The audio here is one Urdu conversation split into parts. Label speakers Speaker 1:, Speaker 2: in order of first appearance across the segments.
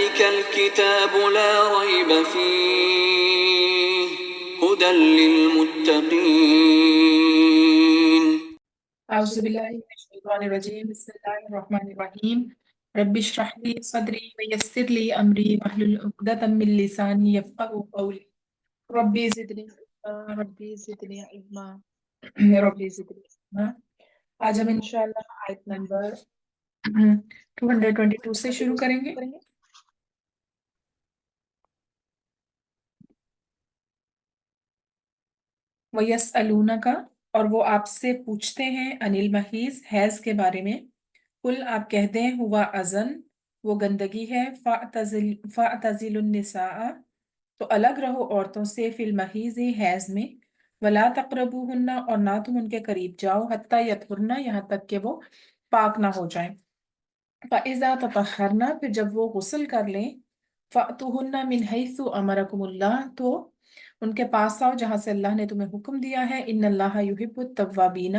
Speaker 1: ذلك الكتاب لا ريب فيه هدى للمتقين.
Speaker 2: اعوذ باللہ من الشیطان الرجیم بسم اللہ الرحمن الرحیم رب اشرح لی صدری ویسر لی امری واحلل عقدۃ من لسانی یفقهوا قولی ربی زدنی علما ربی زدنی علما ربی زدنی علما۔ آج ہم انشاءاللہ آیت نمبر 222 سے شروع کریں گے۔ وَيَسْأَلُونَكَ، اور وہ آپ سے پوچھتے ہیں، عن المحیض، حیض کے بارے میں۔ کل، آپ کہہ دیں، ہوا اذن، وہ گندگی ہے، فَاعْتَزِلُوا النِّسَاءَ، تو الگ رہو عورتوں سے، فی المحیض، حیض میں، وَلَا تَقْرَبُوهُنَّ، اور نہ تم ان کے قریب جاؤ، حَتَّى يَطْهُرْنَ، یہاں تک کہ وہ پاک نہ ہو جائیں۔ فَإِذَا تَطَهَّرْنَ، پھر جب وہ غسل کر لیں، فَأْتُوهُنَّ مِنْ حَيْثُ أَمَرَكُمُ اللَّهُ، تو ان کے پاس آؤ جہاں سے اللہ نے تمہیں حکم دیا ہے، ان اللہ یحب التوابین،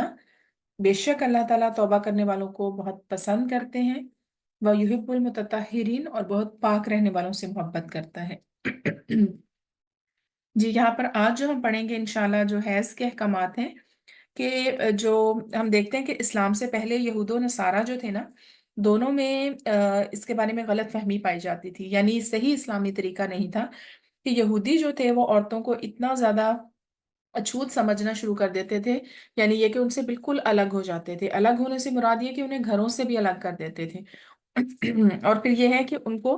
Speaker 2: بے شک اللہ تعالیٰ توبہ کرنے والوں کو بہت پسند کرتے ہیں، وَيُحِبُّ الْمُتَطَہِّرِينَ، اور بہت پاک رہنے والوں سے محبت کرتا ہے۔ جی، یہاں پر آج جو ہم پڑھیں گے انشاءاللہ جو حیض کے احکامات ہیں، کہ جو ہم دیکھتے ہیں کہ اسلام سے پہلے یہود و نصارہ جو تھے نا، دونوں میں اس کے بارے میں غلط فہمی پائی جاتی تھی، یعنی صحیح اسلامی طریقہ نہیں تھا کہ یہودی جو تھے وہ عورتوں کو اتنا زیادہ اچھوت سمجھنا شروع کر دیتے تھے، یعنی یہ کہ ان سے بالکل الگ ہو جاتے تھے۔ الگ ہونے سے مراد یہ کہ انہیں گھروں سے بھی الگ کر دیتے تھے۔ اور پھر یہ ہے کہ ان کو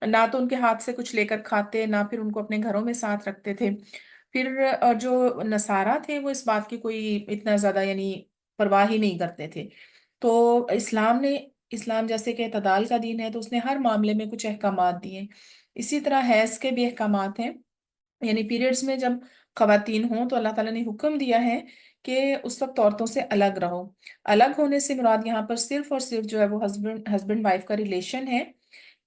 Speaker 2: نہ تو ان کے ہاتھ سے کچھ لے کر کھاتے، نہ پھر ان کو اپنے گھروں میں ساتھ رکھتے تھے۔ پھر جو نصارہ تھے وہ اس بات کی کوئی اتنا زیادہ یعنی پرواہ ہی نہیں کرتے تھے۔ تو اسلام جیسے کہ اعتدال کا دین ہے، تو اس نے ہر معاملے میں کچھ احکامات دیے۔ اسی طرح حیض کے بھی احکامات ہیں، یعنی پیریڈز میں جب خواتین ہوں تو اللہ تعالیٰ نے حکم دیا ہے کہ اس وقت عورتوں سے الگ رہو۔ الگ ہونے سے مراد یہاں پر صرف اور صرف جو ہے وہ ہسبینڈ وائف کا ریلیشن ہے۔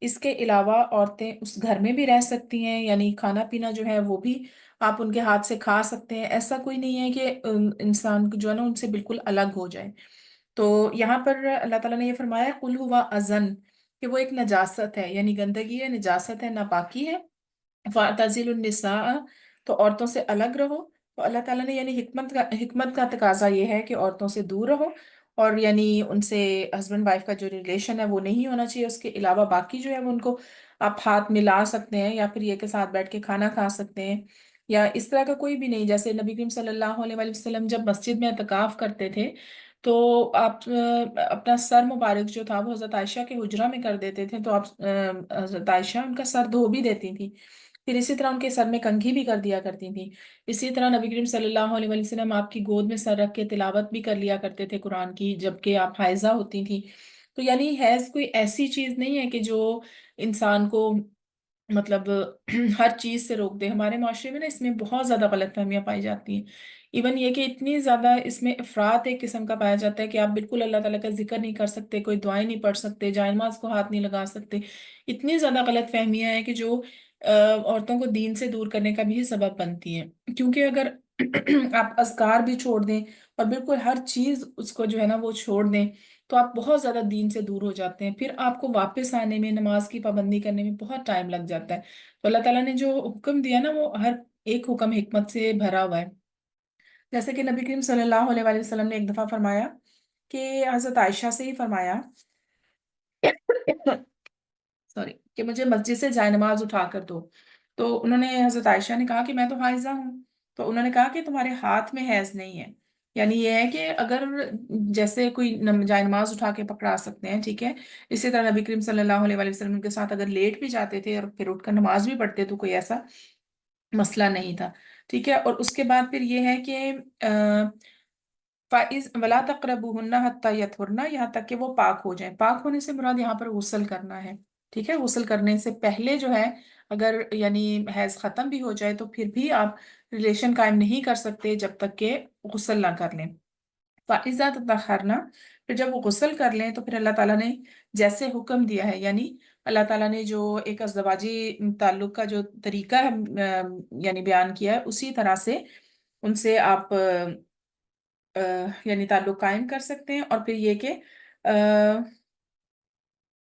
Speaker 2: اس کے علاوہ عورتیں اس گھر میں بھی رہ سکتی ہیں، یعنی کھانا پینا جو ہے وہ بھی آپ ان کے ہاتھ سے کھا سکتے ہیں۔ ایسا کوئی نہیں ہے کہ انسان جو ہے نا ان سے بالکل الگ ہو جائے۔ تو یہاں پر اللہ تعالیٰ نے یہ فرمایا قل ہوا اذن، کہ وہ ایک نجاست ہے، یعنی گندگی ہے، نجاست ہے، ناپاکی ہے۔ فَاعْتَزِلُوا النِّسَاءَ، تو عورتوں سے الگ رہو۔ تو اللہ تعالیٰ نے یعنی حکمت کا تقاضا یہ ہے کہ عورتوں سے دور رہو، اور یعنی ان سے ہسبینڈ وائف کا جو ریلیشن ہے وہ نہیں ہونا چاہیے۔ اس کے علاوہ باقی جو ہے وہ ان کو آپ ہاتھ ملا سکتے ہیں، یا پھر یہ کہ ساتھ بیٹھ کے کھانا کھا سکتے ہیں، یا اس طرح کا کوئی بھی نہیں۔ جیسے نبی کریم صلی اللہ علیہ وآلہ وسلم جب مسجد میں اعتکاف کرتے تھے تو آپ اپنا سر مبارک جو تھا وہ حضرت عائشہ کے حجرہ میں کر دیتے تھے، تو آپ حضرت عائشہ ان کا سر دھو بھی دیتی تھی۔ پھر اسی طرح ان کے سر میں کنگھی بھی کر دیا کرتی تھیں۔ اسی طرح نبی کریم صلی اللہ علیہ وآلہ وسلم آپ کی گود میں سر رکھ کے تلاوت بھی کر لیا کرتے تھے قرآن کی، جبکہ آپ حائضہ ہوتی تھیں۔ تو یعنی حیض کوئی ایسی چیز نہیں ہے کہ جو انسان کو مطلب ہر چیز سے روک دے۔ ہمارے معاشرے میں نا اس میں بہت زیادہ غلط فہمیاں پائی جاتی ہیں۔ ایون یہ کہ اتنی زیادہ اس میں افراط ایک قسم کا پایا جاتا ہے کہ آپ بالکل اللہ تعالیٰ کا ذکر نہیں کر سکتے، کوئی دعائیں نہیں پڑھ سکتے، جائے نماز کو ہاتھ نہیں لگا سکتے۔ اتنی زیادہ غلط فہمیاں ہیں کہ جو عورتوں کو دین سے دور کرنے کا بھی سبب بنتی ہیں۔ کیونکہ اگر آپ اذکار بھی چھوڑ دیں اور بالکل ہر چیز اس کو جو ہے نا وہ چھوڑ دیں، تو آپ بہت زیادہ دین سے دور ہو جاتے ہیں۔ پھر آپ کو واپس آنے میں، نماز کی پابندی کرنے میں بہت ٹائم لگ جاتا ہے۔ تو اللہ تعالیٰ نے جو حکم دیا نا وہ ہر ایک حکم حکمت سے بھرا ہوا ہے۔ جیسے کہ نبی کریم صلی اللہ علیہ وآلہ وسلم نے ایک دفعہ فرمایا کہ حضرت عائشہ سے ہی فرمایا سوری کہ مجھے مسجد سے جائے نماز اٹھا کر دو۔ تو انہوں نے حضرت عائشہ نے کہا کہ میں تو حائضہ ہوں۔ تو انہوں نے کہا کہ تمہارے ہاتھ میں حیض نہیں ہے، یعنی یہ ہے کہ اگر جیسے کوئی جائے نماز اٹھا کے پکڑا سکتے ہیں، ٹھیک ہے، اسی طرح نبی کریم صلی اللہ علیہ وآلہ وسلم کے ساتھ اگر لیٹ بھی جاتے تھے اور پھر اٹھ کر نماز بھی پڑھتے تو کوئی ایسا مسئلہ نہیں تھا، ٹھیک ہے۔ اور اس کے بعد پھر یہ ہے کہ فائز ولا تقربوهن حتى يطهرن، یہاں تک کہ وہ پاک ہو جائیں۔ پاک ہونے سے مراد یہاں پر غسل کرنا ہے، ٹھیک ہے۔ غسل کرنے سے پہلے جو ہے اگر یعنی حیض ختم بھی ہو جائے تو پھر بھی آپ ریلیشن قائم نہیں کر سکتے جب تک کہ غسل نہ کر لیں۔ فَإِذَا تَطَهَّرْنَ، پھر جب وہ غسل کر لیں تو پھر اللہ تعالیٰ نے جیسے حکم دیا ہے، یعنی اللہ تعالیٰ نے جو ایک ازدواجی تعلق کا جو طریقہ ہے یعنی بیان کیا ہے، اسی طرح سے ان سے آپ یعنی تعلق قائم کر سکتے ہیں۔ اور پھر یہ کہ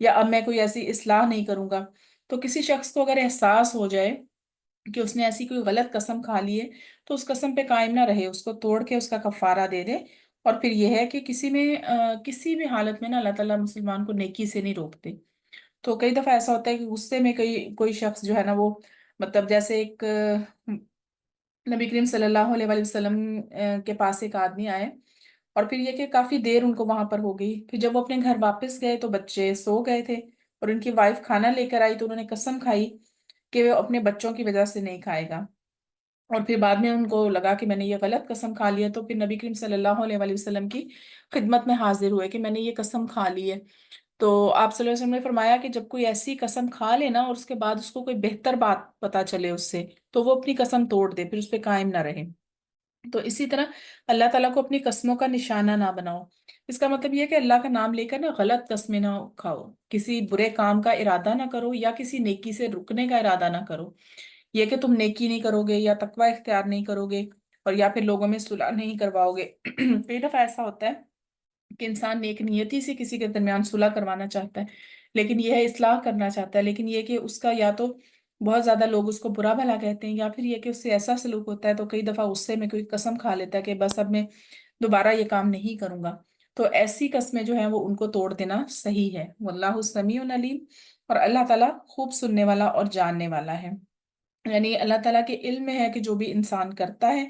Speaker 2: یا اب میں کوئی ایسی اصلاح نہیں کروں گا۔ تو کسی شخص کو اگر احساس ہو جائے کہ اس نے ایسی کوئی غلط قسم کھا لی ہے تو اس قسم پہ قائم نہ رہے، اس کو توڑ کے اس کا کفارہ دے دے۔ اور پھر یہ ہے کہ کسی بھی حالت میں نا اللہ تعالیٰ مسلمان کو نیکی سے نہیں روکتے۔ تو کئی دفعہ ایسا ہوتا ہے کہ غصے میں کوئی شخص جو ہے نا وہ مطلب جیسے ایک نبی کریم صلی اللہ علیہ وآلہ وسلم کے پاس ایک آدمی آئے، اور پھر یہ کہ کافی دیر ان کو وہاں پر ہو گئی، پھر جب وہ اپنے گھر واپس گئے تو بچے سو گئے تھے، اور ان کی وائف کھانا لے کر آئی تو انہوں نے قسم کھائی کہ وہ اپنے بچوں کی وجہ سے نہیں کھائے گا۔ اور پھر بعد میں ان کو لگا کہ میں نے یہ غلط قسم کھا لی ہے، تو پھر نبی کریم صلی اللہ علیہ وآلہ وسلم کی خدمت میں حاضر ہوئے کہ میں نے یہ قسم کھا لی ہے۔ تو آپ صلی اللہ علیہ وسلم نے فرمایا کہ جب کوئی ایسی قسم کھا لے نا اور اس کے بعد اس کو کوئی بہتر بات پتا چلے اس سے، تو وہ اپنی قسم توڑ دے، پھر اس پہ قائم نہ رہے۔ تو اسی طرح اللہ تعالیٰ کو اپنی قسموں کا نشانہ نہ بناؤ۔ اس کا مطلب یہ ہے کہ اللہ کا نام لے کر نا غلط قسمیں نہ کھاؤ، کسی برے کام کا ارادہ نہ کرو یا کسی نیکی سے رکنے کا ارادہ نہ کرو۔ یہ کہ تم نیکی نہیں کرو گے یا تقوی اختیار نہیں کرو گے، اور یا پھر لوگوں میں صلح نہیں کرواؤ گے۔ کئی دفعہ ایسا ہوتا ہے کہ انسان نیک نیتی سے کسی کے درمیان صلح کروانا چاہتا ہے، لیکن یہ ہے اصلاح کرنا چاہتا ہے، لیکن یہ کہ اس کا یا تو بہت زیادہ لوگ اس کو برا بھلا کہتے ہیں، یا پھر یہ کہ اس سے ایسا سلوک ہوتا ہے تو کئی دفعہ غصے میں کوئی قسم کھا لیتا ہے کہ بس اب میں دوبارہ یہ کام نہیں کروں گا۔ تو ایسی قسمیں جو ہیں وہ ان کو توڑ دینا صحیح ہے۔ واللہ سمیع علیم، اور اللہ تعالیٰ خوب سننے والا اور جاننے والا ہے۔ یعنی اللہ تعالیٰ کے علم میں ہے کہ جو بھی انسان کرتا ہے،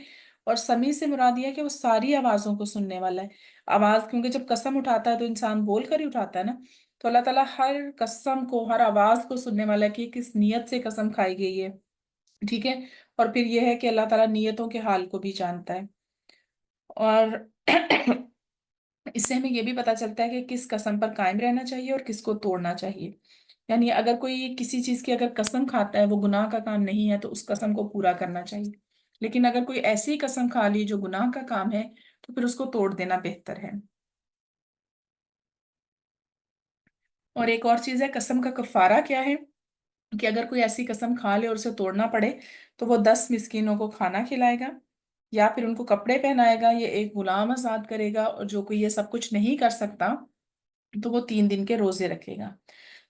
Speaker 2: اور سمیع سے مراد یہ ہے کہ وہ ساری آوازوں کو سننے والا ہے۔ آواز کیونکہ جب قسم اٹھاتا ہے تو انسان بول کر ہی اٹھاتا ہے نا، تو اللہ تعالیٰ ہر قسم کو، ہر آواز کو سننے والا ہے کہ کس نیت سے قسم کھائی گئی ہے، ٹھیک ہے۔ اور پھر یہ ہے کہ اللہ تعالیٰ نیتوں کے حال کو بھی جانتا ہے۔ اور اس سے ہمیں یہ بھی پتا چلتا ہے کہ کس قسم پر قائم رہنا چاہیے اور کس کو توڑنا چاہیے۔ یعنی اگر کوئی کسی چیز کی اگر قسم کھاتا ہے، وہ گناہ کا کام نہیں ہے، تو اس قسم کو پورا کرنا چاہیے، لیکن اگر کوئی ایسی قسم کھا لی جو گناہ کا کام ہے تو پھر اس کو توڑ دینا بہتر ہے۔ اور ایک اور چیز ہے قسم کا کفارہ کیا ہے، کہ اگر کوئی ایسی قسم کھا لے اور اسے توڑنا پڑے تو وہ 10 مسکینوں کو کھانا کھلائے گا، یا پھر ان کو کپڑے پہنائے گا، یا ایک غلام آزاد کرے گا، اور جو کوئی یہ سب کچھ نہیں کر سکتا تو وہ 3 دن کے روزے رکھے گا۔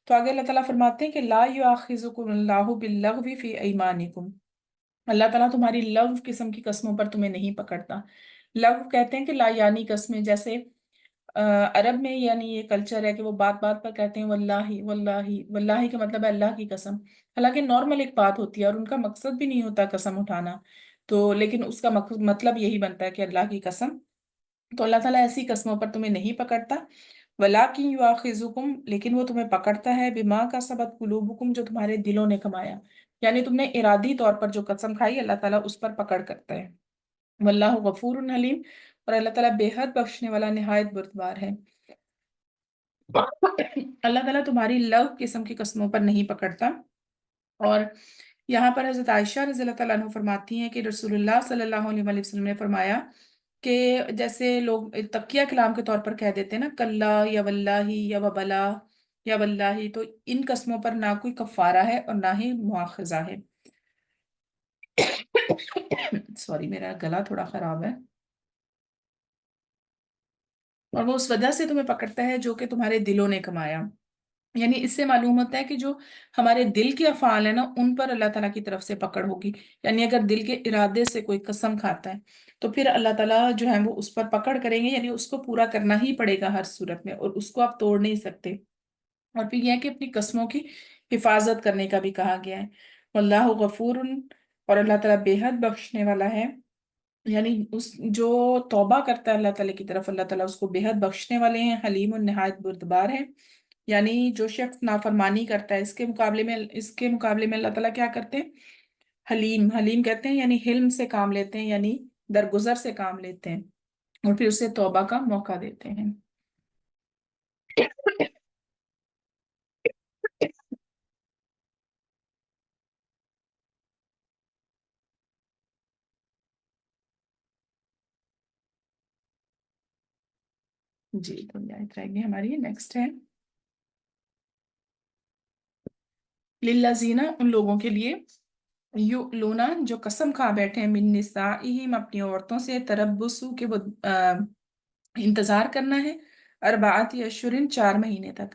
Speaker 2: تو آگے اللہ تعالیٰ فرماتے ہیں کہ لا یؤاخذکم اللہ باللغو فی ایمانکم، اللہ تعالیٰ تمہاری لغو قسم کی قسموں پر تمہیں نہیں پکڑتا۔ لغو کہتے ہیں کہ لا یعنی قسمیں، جیسے عرب میں یعنی یہ کلچر ہے کہ وہ بات بات پر کہتے ہیں واللہ واللہ واللہ، کا مطلب ہے اللہ کی قسم، حالانکہ نارمل ایک بات ہوتی ہے اور ان کا مقصد بھی نہیں ہوتا قسم اٹھانا، تو لیکن اس کا مطلب یہی بنتا ہے کہ اللہ کی قسم۔ تو اللہ تعالیٰ ایسی قسموں پر تمہیں نہیں پکڑتا، وَلَٰكِن يُؤَاخِذُكُم، لیکن وہ تمہیں پکڑتا ہے بِمَا كَسَبَتْ قُلُوبُكُم، جو تمہارے دلوں نے کمایا، یعنی تم نے ارادی طور پر جو قسم کھائی اللہ تعالیٰ اس پر پکڑ کرتا ہے۔ واللہ غفور حلیم، اور اللہ تعالیٰ بے حد بخشنے والا نہایت بردبار ہے۔ اللہ تعالیٰ تمہاری لغو قسم کی قسموں پر نہیں پکڑتا۔ اور یہاں پر حضرت عائشہ رضی اللہ تعالیٰ عنہ فرماتی ہیں کہ رسول اللہ صلی اللہ علیہ وآلہ وسلم نے فرمایا کہ جیسے لوگ تقیہ کلام کے طور پر کہہ دیتے ہیں نا، کلا یا واللہ یا وبلا یا واللہ، تو ان قسموں پر نہ کوئی کفارہ ہے اور نہ ہی مواخذہ ہے۔ سوری، میرا گلا تھوڑا خراب ہے۔ اور وہ اس وجہ سے تمہیں پکڑتا ہے جو کہ تمہارے دلوں نے کمایا، یعنی اس سے معلوم ہوتا ہے کہ جو ہمارے دل کے افعال ہیں نا ان پر اللہ تعالیٰ کی طرف سے پکڑ ہوگی۔ یعنی اگر دل کے ارادے سے کوئی قسم کھاتا ہے تو پھر اللہ تعالیٰ جو ہے وہ اس پر پکڑ کریں گے، یعنی اس کو پورا کرنا ہی پڑے گا ہر صورت میں، اور اس کو آپ توڑ نہیں سکتے۔ اور پھر یہ ہے کہ اپنی قسموں کی حفاظت کرنے کا بھی کہا گیا ہے۔ واللہ غفور، اور اللہ تعالیٰ بے حد بخشنے والا ہے، یعنی اس جو توبہ کرتا ہے اللہ تعالیٰ کی طرف، اللہ تعالیٰ اس کو بے حد بخشنے والے ہیں، حلیم النہایت بردبار ہے۔ یعنی جو شخص نافرمانی کرتا ہے اس کے مقابلے میں اللہ تعالیٰ کیا کرتے ہیں، حلیم، حلیم کہتے ہیں یعنی حلم سے کام لیتے ہیں، یعنی درگزر سے کام لیتے ہیں، اور پھر اسے توبہ کا موقع دیتے ہیں۔ جی تو یہ آیت رہ گئی ہماری، نیکسٹ ہے للذین، ان لوگوں کے لیے، یؤلونا، جو قسم کھا بیٹھے ہیں، من نسائہم، اپنی عورتوں سے، تربصوا، کہ وہ انتظار کرنا ہے، اربعۃ اشہر، 4 مہینے تک،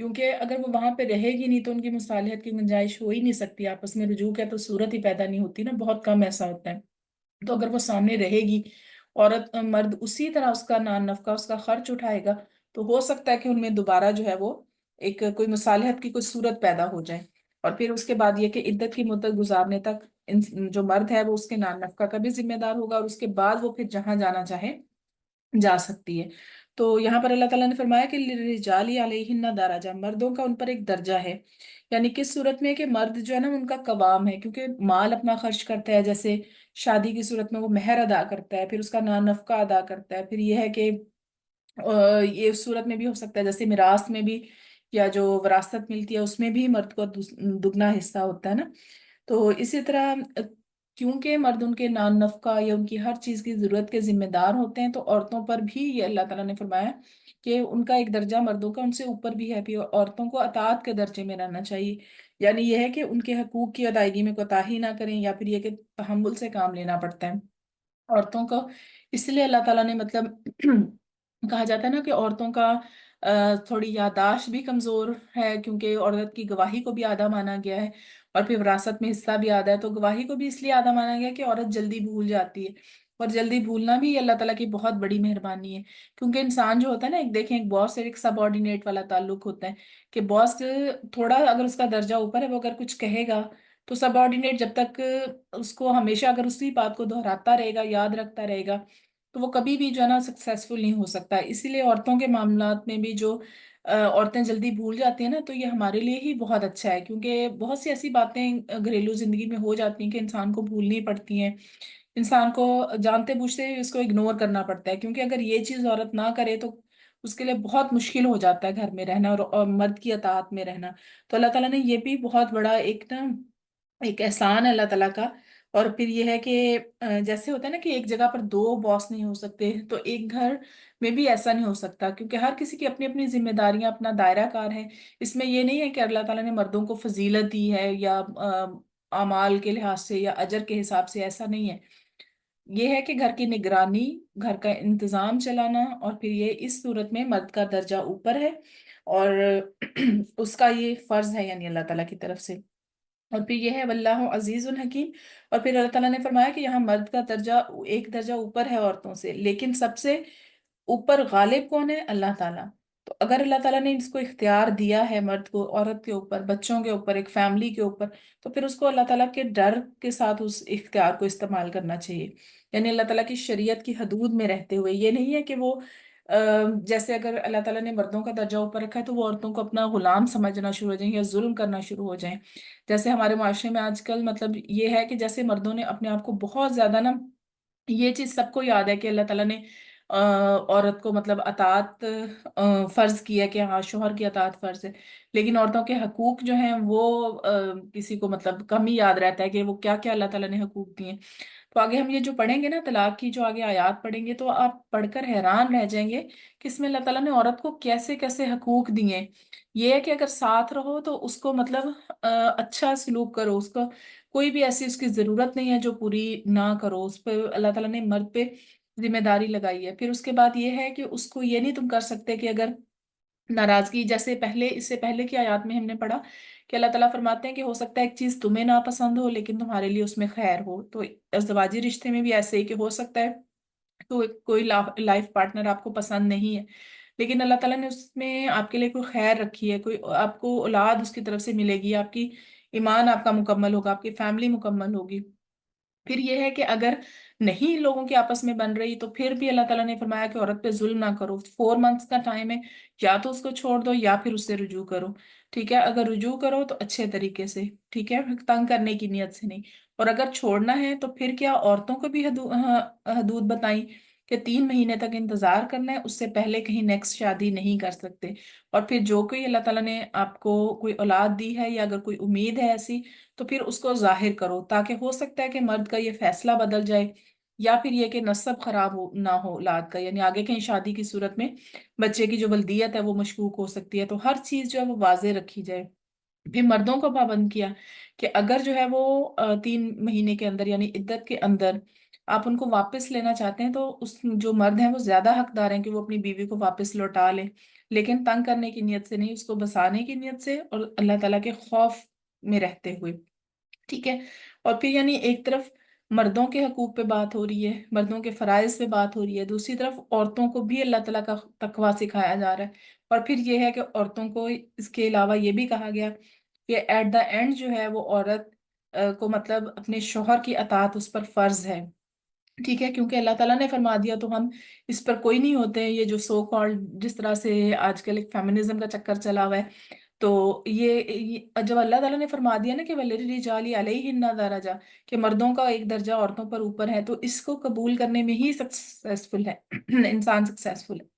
Speaker 2: کیونکہ اگر وہ وہاں پہ رہے گی نہیں تو ان کی مصالحت کی گنجائش ہو ہی نہیں سکتی، آپس میں رجوع کا تو صورت ہی پیدا نہیں ہوتی نا، بہت کم ایسا ہوتا ہے۔ تو اگر وہ سامنے رہے گی، عورت مرد اسی طرح اس کا نان نفقہ، اس کا خرچ اٹھائے گا، تو ہو سکتا ہے کہ ان میں دوبارہ جو ہے وہ ایک کوئی مصالحت کی کوئی صورت پیدا ہو جائے، اور پھر اس کے بعد یہ کہ عدت کی مدت گزارنے تک جو مرد ہے وہ اس کے نان نفقہ کا بھی ذمہ دار ہوگا، اور اس کے بعد وہ پھر جہاں جانا چاہے جا سکتی ہے۔ تو یہاں پر اللہ تعالیٰ نے فرمایا کہ للرجال علیہن درجہ، مردوں کا ان پر ایک درجہ ہے، یعنی کس صورت میں کہ مرد جو ہے نا ان کا قوام ہے، کیونکہ مال اپنا خرچ کرتا ہے، جیسے شادی کی صورت میں وہ مہر ادا کرتا ہے، پھر اس کا نان نفقہ ادا کرتا ہے، پھر یہ ہے کہ یہ اس صورت میں بھی ہو سکتا ہے جیسے میراث میں بھی، یا جو وراثت ملتی ہے اس میں بھی مرد کو دگنا حصہ ہوتا ہے نا۔ تو اسی طرح کیونکہ مرد ان کے نان نفقہ یا ان کی ہر چیز کی ضرورت کے ذمہ دار ہوتے ہیں، تو عورتوں پر بھی یہ اللہ تعالیٰ نے فرمایا کہ ان کا ایک درجہ مردوں کا ان سے اوپر بھی ہے، پھر عورتوں کو اطاعت کے درجے میں رہنا چاہیے، یعنی یہ ہے کہ ان کے حقوق کی ادائیگی میں کوتاہی نہ کریں، یا پھر یہ کہ تحمل سے کام لینا پڑتا ہے عورتوں کو۔ اس لیے اللہ تعالیٰ نے مطلب کہا جاتا ہے نا کہ عورتوں کا تھوڑی یادداشت بھی کمزور ہے، کیونکہ عورت کی گواہی کو بھی آدھا مانا گیا ہے، اور پھر وراثت میں حصہ بھی آدھا ہے، تو گواہی کو بھی اس لیے آدھا مانا گیا کہ عورت جلدی بھول جاتی ہے، اور جلدی بھولنا بھی اللہ تعالیٰ کی بہت بڑی مہربانی ہے، کیونکہ انسان جو ہوتا ہے نا، ایک دیکھیں ایک باس اور ایک سب آرڈینیٹ والا تعلق ہوتا ہے، کہ باس تھوڑا اگر اس کا درجہ اوپر ہے، وہ اگر کچھ کہے گا تو سب آرڈینیٹ جب تک اس کو ہمیشہ اگر اسی بات کو دہراتا رہے گا، یاد رکھتا رہے گا، تو وہ کبھی بھی جو ہے نا سکسیسفل نہیں ہو سکتا۔ اسی لیے عورتوں کے معاملات میں بھی جو عورتیں جلدی بھول جاتی ہیں نا، تو یہ ہمارے لیے ہی بہت اچھا ہے، کیونکہ بہت سی ایسی باتیں گھریلو زندگی میں ہو جاتی ہیں کہ انسان کو بھولنی پڑتی ہیں، انسان کو جانتے بوجھتے ہی اس کو اگنور کرنا پڑتا ہے، کیونکہ اگر یہ چیز عورت نہ کرے تو اس کے لیے بہت مشکل ہو جاتا ہے گھر میں رہنا، اور مرد کی اطاعت میں رہنا۔ تو اللہ تعالیٰ نے یہ بھی بہت بڑا ایک نا ایک احسان ہے اللہ تعالیٰ کا۔ اور پھر یہ ہے کہ جیسے ہوتا ہے نا کہ ایک جگہ پر دو باس نہیں ہو سکتے، تو ایک گھر میں بھی ایسا نہیں ہو سکتا، کیونکہ ہر کسی کی اپنی اپنی ذمہ داریاں، اپنا دائرہ کار ہے۔ اس میں یہ نہیں ہے کہ اللہ تعالیٰ نے مردوں کو فضیلت دی ہے، یا اعمال کے لحاظ سے یا اجر کے حساب سے، ایسا نہیں ہے۔ یہ ہے کہ گھر کی نگرانی، گھر کا انتظام چلانا، اور پھر یہ اس صورت میں مرد کا درجہ اوپر ہے، اور اس کا یہ فرض ہے، یعنی اللہ تعالیٰ کی طرف سے۔ اور پھر یہ ہے واللہ عزیز الحکیم، اور پھر اللہ تعالیٰ نے فرمایا کہ یہاں مرد کا درجہ ایک درجہ اوپر ہے عورتوں سے، لیکن سب سے اوپر غالب کون ہے؟ اللہ تعالیٰ۔ تو اگر اللہ تعالیٰ نے اس کو اختیار دیا ہے، مرد کو عورت کے اوپر، بچوں کے اوپر، ایک فیملی کے اوپر، تو پھر اس کو اللہ تعالیٰ کے ڈر کے ساتھ اس اختیار کو استعمال کرنا چاہیے، یعنی اللہ تعالیٰ کی شریعت کی حدود میں رہتے ہوئے۔ یہ نہیں ہے کہ وہ جیسے اگر اللہ تعالیٰ نے مردوں کا درجہ اوپر رکھا ہے تو وہ عورتوں کو اپنا غلام سمجھنا شروع ہو جائیں یا ظلم کرنا شروع ہو جائیں۔ جیسے ہمارے معاشرے میں آج کل مطلب یہ ہے کہ جیسے مردوں نے اپنے آپ کو بہت زیادہ نا، یہ چیز سب کو یاد ہے کہ اللہ تعالیٰ نے عورت کو مطلب اطاعت فرض کی ہے، کہ ہاں شوہر کی اطاعت فرض ہے، لیکن عورتوں کے حقوق جو ہیں وہ کسی کو مطلب کم ہی یاد رہتا ہے کہ وہ کیا کیا اللہ تعالیٰ نے حقوق دیے ہیں۔ تو آگے ہم یہ جو پڑھیں گے نا طلاق کی جو آگے آیات پڑھیں گے، تو آپ پڑھ کر حیران رہ جائیں گے کہ اس میں اللہ تعالیٰ نے عورت کو کیسے کیسے حقوق دیے ہیں۔ یہ ہے کہ اگر ساتھ رہو تو اس کو مطلب اچھا سلوک کرو، اس کو کوئی بھی ایسی اس کی ضرورت نہیں ہے جو پوری نہ کرو، اس پہ اللہ تعالیٰ نے مرد پہ ذمہ داری لگائی ہے۔ پھر اس کے بعد یہ ہے کہ اس کو یہ نہیں تم کر سکتے کہ اگر ناراضگی، جیسے پہلے اس سے پہلے کی آیات میں ہم نے پڑھا کہ اللہ تعالیٰ فرماتے ہیں کہ ہو سکتا ہے ایک چیز تمہیں ناپسند ہو لیکن تمہارے لیے اس میں خیر ہو، تو ازدواجی رشتے میں بھی ایسے ہی کہ ہو سکتا ہے تو کوئی لائف پارٹنر آپ کو پسند نہیں ہے، لیکن اللہ تعالیٰ نے اس میں آپ کے لیے کوئی خیر رکھی ہے، کوئی آپ کو اولاد اس کی طرف سے ملے گی، آپ کی ایمان آپ کا مکمل ہوگا، آپ کی فیملی مکمل ہوگی۔ پھر یہ ہے کہ اگر نہیں لوگوں کی آپس میں بن رہی، تو پھر بھی اللہ تعالیٰ نے فرمایا کہ عورت پہ ظلم نہ کرو، 4 منتھس کا ٹائم ہے، یا تو اس کو چھوڑ دو یا پھر اس سے رجوع کرو، ٹھیک ہے؟ اگر رجوع کرو تو اچھے طریقے سے، ٹھیک ہے، تنگ کرنے کی نیت سے نہیں، اور اگر چھوڑنا ہے تو پھر کیا عورتوں کو بھی حدود بتائیں کہ 3 مہینے تک انتظار کرنا ہے، اس سے پہلے کہیں نیکسٹ شادی نہیں کر سکتے۔ اور پھر جو کوئی اللہ تعالیٰ نے آپ کو کوئی اولاد دی ہے، یا اگر کوئی امید ہے ایسی، تو پھر اس کو ظاہر کرو، تاکہ ہو سکتا ہے کہ مرد کا یہ فیصلہ بدل جائے، یا پھر یہ کہ نسب خراب نہ ہو اولاد کا، یعنی آگے کہیں شادی کی صورت میں بچے کی جو ولدیت ہے وہ مشکوک ہو سکتی ہے، تو ہر چیز جو ہے وہ واضح رکھی جائے۔ پھر مردوں کو پابند کیا کہ اگر جو ہے وہ 3 مہینے کے اندر یعنی عدت کے اندر آپ ان کو واپس لینا چاہتے ہیں، تو اس جو مرد ہیں وہ زیادہ حقدار ہیں کہ وہ اپنی بیوی کو واپس لوٹا لیں، لیکن تنگ کرنے کی نیت سے نہیں، اس کو بسانے کی نیت سے اور اللہ تعالیٰ کے خوف میں رہتے ہوئے، ٹھیک ہے۔ اور پھر یعنی ایک طرف مردوں کے حقوق پہ بات ہو رہی ہے، مردوں کے فرائض پہ بات ہو رہی ہے، دوسری طرف عورتوں کو بھی اللہ تعالیٰ کا تقوی سکھایا جا رہا ہے، اور پھر یہ ہے کہ عورتوں کو اس کے علاوہ یہ بھی کہا گیا کہ ایٹ دا اینڈ جو ہے وہ عورت کو مطلب اپنے شوہر کی اطاعت اس پر فرض ہے، ٹھیک ہے، کیونکہ اللہ تعالیٰ نے فرما دیا تو ہم اس پر کوئی نہیں ہوتے ہیں۔ یہ جو سو کالڈ جس طرح سے آج کل ایک فیمنزم کا چکر چلا ہوا ہے، تو جب اللہ تعالیٰ نے فرما دیا نا کہ وَلِلرِّجَالِ عَلَيْهِنَّ دَرَجَةٌ، کہ مردوں کا ایک درجہ عورتوں پر اوپر ہے، تو اس کو قبول کرنے میں ہی سکسیسفل ہے انسان سکسیسفل ہے۔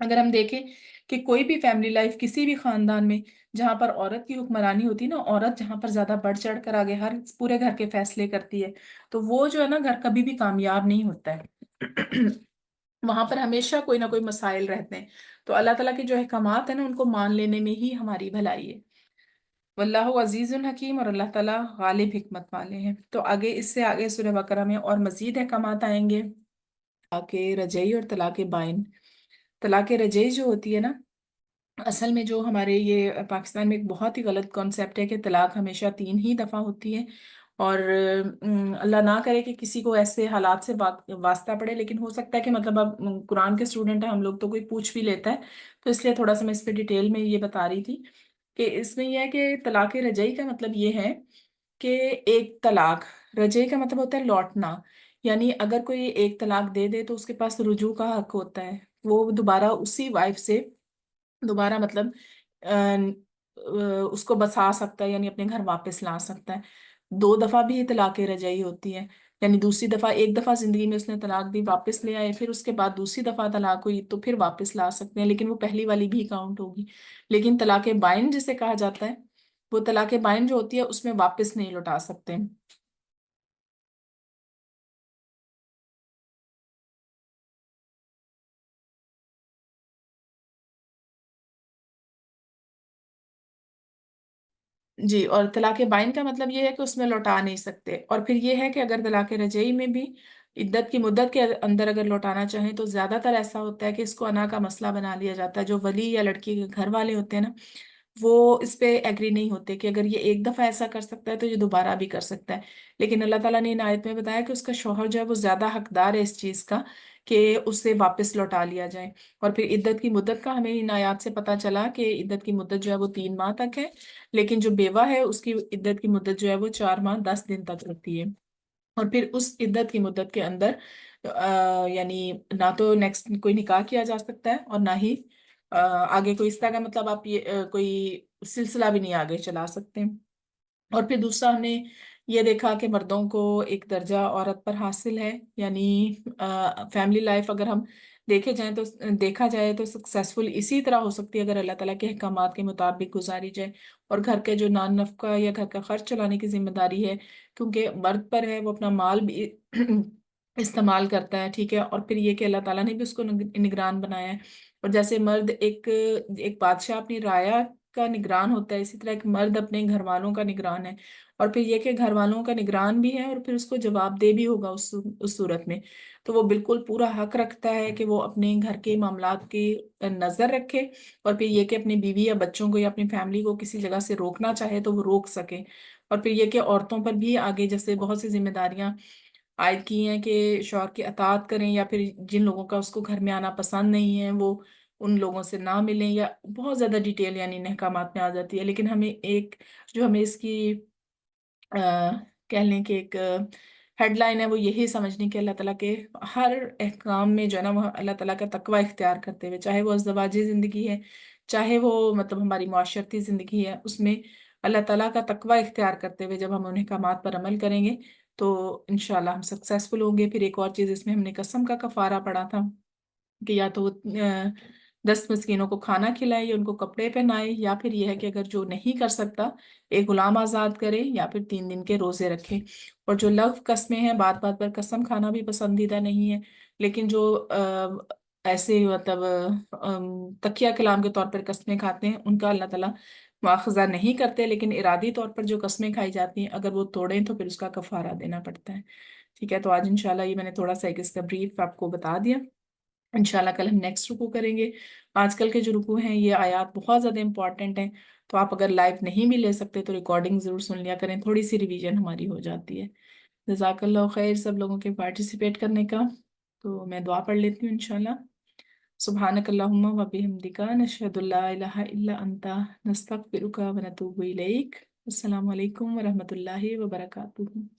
Speaker 2: اگر ہم دیکھیں کہ کوئی بھی فیملی لائف کسی بھی خاندان میں جہاں پر عورت کی حکمرانی ہوتی ہے نا، عورت جہاں پر زیادہ بڑھ چڑھ کر آگے ہر پورے گھر کے فیصلے کرتی ہے، تو وہ جو ہے نا گھر کبھی بھی کامیاب نہیں ہوتا ہے وہاں پر ہمیشہ کوئی نہ کوئی مسائل رہتے ہیں۔ تو اللہ تعالیٰ کے جو احکامات ہیں نا ان کو مان لینے میں ہی ہماری بھلائی ہے۔ واللہ عزیز الحکیم، اور اللہ تعالیٰ غالب حکمت والے ہیں۔ تو آگے اس سے آگے سورہ بقرہ میں اور مزید احکامات آئیں گے، طلاق رجعی اور طلاق بائن۔ طلاق رجعی جو ہوتی ہے نا، اصل میں جو ہمارے یہ پاکستان میں ایک بہت ہی غلط کانسیپٹ ہے کہ طلاق ہمیشہ 3 ہی دفعہ ہوتی ہے، اور اللہ نہ کرے کہ کسی کو ایسے حالات سے واسطہ پڑے، لیکن ہو سکتا ہے کہ مطلب اب قرآن کے اسٹوڈنٹ ہیں ہم لوگ تو کوئی پوچھ بھی لیتا ہے، تو اس لیے تھوڑا سا میں اس پہ ڈیٹیل میں یہ بتا رہی تھی کہ اس میں یہ ہے کہ طلاق رجعی کا مطلب یہ ہے کہ ایک طلاق، رجعی کا مطلب ہوتا ہے لوٹنا، یعنی اگر کوئی ایک طلاق دے دے تو اس کے پاس رجوع کا حق ہوتا ہے، وہ دوبارہ اسی وائف سے دوبارہ مطلب اس کو بسا سکتا ہے، یعنی اپنے گھر واپس لا سکتا ہے۔ 2 دفعہ بھی طلاق رجعی ہوتی ہے، یعنی دوسری دفعہ ایک دفعہ زندگی میں اس نے طلاق دی، واپس لے آئے، پھر اس کے بعد دوسری دفعہ طلاق ہوئی تو پھر واپس لا سکتے ہیں، لیکن وہ پہلی والی بھی کاؤنٹ ہوگی۔ لیکن طلاق بائن جسے کہا جاتا ہے، وہ طلاق بائن جو ہوتی ہے اس میں واپس نہیں لوٹا سکتے۔ جی، اور طلاق بائن کا مطلب یہ ہے کہ اس میں لوٹا نہیں سکتے، اور پھر یہ ہے کہ اگر طلاق رجعی میں بھی عدت کی مدت کے اندر اگر لوٹانا چاہیں تو زیادہ تر ایسا ہوتا ہے کہ اس کو انا کا مسئلہ بنا لیا جاتا ہے، جو ولی یا لڑکی کے گھر والے ہوتے ہیں نا وہ اس پہ ایگری نہیں ہوتے کہ اگر یہ ایک دفعہ ایسا کر سکتا ہے تو یہ دوبارہ بھی کر سکتا ہے، لیکن اللہ تعالیٰ نے ان آیت میں بتایا کہ اس کا شوہر جو ہے وہ زیادہ حقدار ہے اس چیز کا کہ اسے واپس لوٹا لیا جائے۔ اور پھر عدت کی مدت کا ہمیں ان آیات سے پتہ چلا کہ عدت کی مدت جو ہے وہ 3 ماہ تک ہے، لیکن جو بیوہ ہے اس کی عدت کی مدت جو ہے وہ 4 ماہ 10 دن تک ہوتی ہے۔ اور پھر اس عدت کی مدت کے اندر یعنی نہ تو نیکسٹ کوئی نکاح کیا جا سکتا ہے اور نہ ہی آگے کوئی اس طرح کا مطلب آپ یہ کوئی سلسلہ بھی نہیں آگے چلا سکتے۔ اور پھر دوسرا ہم نے یہ دیکھا کہ مردوں کو ایک درجہ عورت پر حاصل ہے، یعنی فیملی لائف اگر ہم دیکھا جائے تو سکسیسفل اسی طرح ہو سکتی ہے اگر اللہ تعالیٰ کے احکامات کے مطابق گزاری جائے، اور گھر کے جو نان نفقہ یا گھر کا خرچ چلانے کی ذمہ داری ہے کیونکہ مرد پر ہے، وہ اپنا مال بھی استعمال کرتا ہے، ٹھیک ہے، اور پھر یہ کہ اللہ تعالیٰ نے بھی اس کو نگران بنایا ہے، اور جیسے مرد ایک بادشاہ اپنی رعایا کا نگران ہوتا ہے، اسی طرح ایک مرد اپنے گھر والوں کا نگران ہے، اور پھر یہ کہ گھر والوں کا نگران بھی ہے اور پھر اس کو جواب دہ بھی ہوگا اس صورت میں، تو وہ بالکل پورا حق رکھتا ہے کہ وہ اپنے گھر کے معاملات کی نظر رکھے، اور پھر یہ کہ اپنی بیوی یا بچوں کو یا اپنی فیملی کو کسی جگہ سے روکنا چاہے تو وہ روک سکے، اور پھر یہ کہ عورتوں پر بھی آگے جیسے بہت سی ذمہ داریاں عائد کی ہیں کہ شوہر کی اطاعت کریں، یا پھر جن لوگوں کا اس کو گھر میں آنا پسند نہیں ہے وہ ان لوگوں سے نہ ملیں، یا بہت زیادہ ڈیٹیل یعنی ان احکامات میں آ جاتی ہے، لیکن ہمیں جو ہمیں اس کی کہہ لیں کہ ایک ہیڈ لائن ہے وہ یہی سمجھنی کہ اللہ تعالیٰ کے ہر احکام میں جو ہے نا وہ اللہ تعالیٰ کا تقوی اختیار کرتے ہوئے، چاہے وہ ازدواجی زندگی ہے، چاہے وہ مطلب ہماری معاشرتی زندگی ہے، اس میں اللہ تعالیٰ کا تقوی اختیار کرتے ہوئے جب ہم ان احکامات پر عمل کریں گے تو انشاءاللہ ہم سکسیسفل ہوں گے۔ پھر ایک اور چیز اس میں ہم نے قسم کا کفارہ پڑھا تھا کہ یا تو وہ 10 مسکینوں کو کھانا کھلائے یا ان کو کپڑے پہنائے، یا پھر یہ ہے کہ اگر جو نہیں کر سکتا ایک غلام آزاد کرے یا پھر 3 دن کے روزے رکھے۔ اور جو لغو قسمیں ہیں، بات بات پر قسم کھانا بھی پسندیدہ نہیں ہے، لیکن جو ایسے مطلب تکیہ کلام کے طور پر قسمیں کھاتے ہیں ان کا اللہ تعالیٰ مواخذہ نہیں کرتے، لیکن ارادی طور پر جو قسمیں کھائی جاتی ہیں اگر وہ توڑیں تو پھر اس کا کفارہ دینا پڑتا ہے، ٹھیک ہے۔ تو آج انشاءاللہ یہ میں نے تھوڑا سا ایک اس کا بریف آپ کو بتا دیا۔ انشاءاللہ کل ہم نیکسٹ رکوع کریں گے. آج کل کے جو رکوع ہیں یہ آیات بہت زیادہ امپورٹنٹ ہیں، تو آپ اگر لائیو نہیں بھی لے سکتے تو ریکارڈنگ ضرور سن لیا کریں، تھوڑی سی ریویژن ہماری ہو جاتی ہے. جزاک اللہ خیر سب لوگوں کے پارٹیسپیٹ کرنے کا. تو میں دعا پڑھ لیتی ہوں انشاءاللہ. سبحانک اللہم و بحمدک نشہد لا الہ الا انت نستغفرک و نتوب الیک. السلام علیکم ورحمۃ اللہ وبرکاتہ.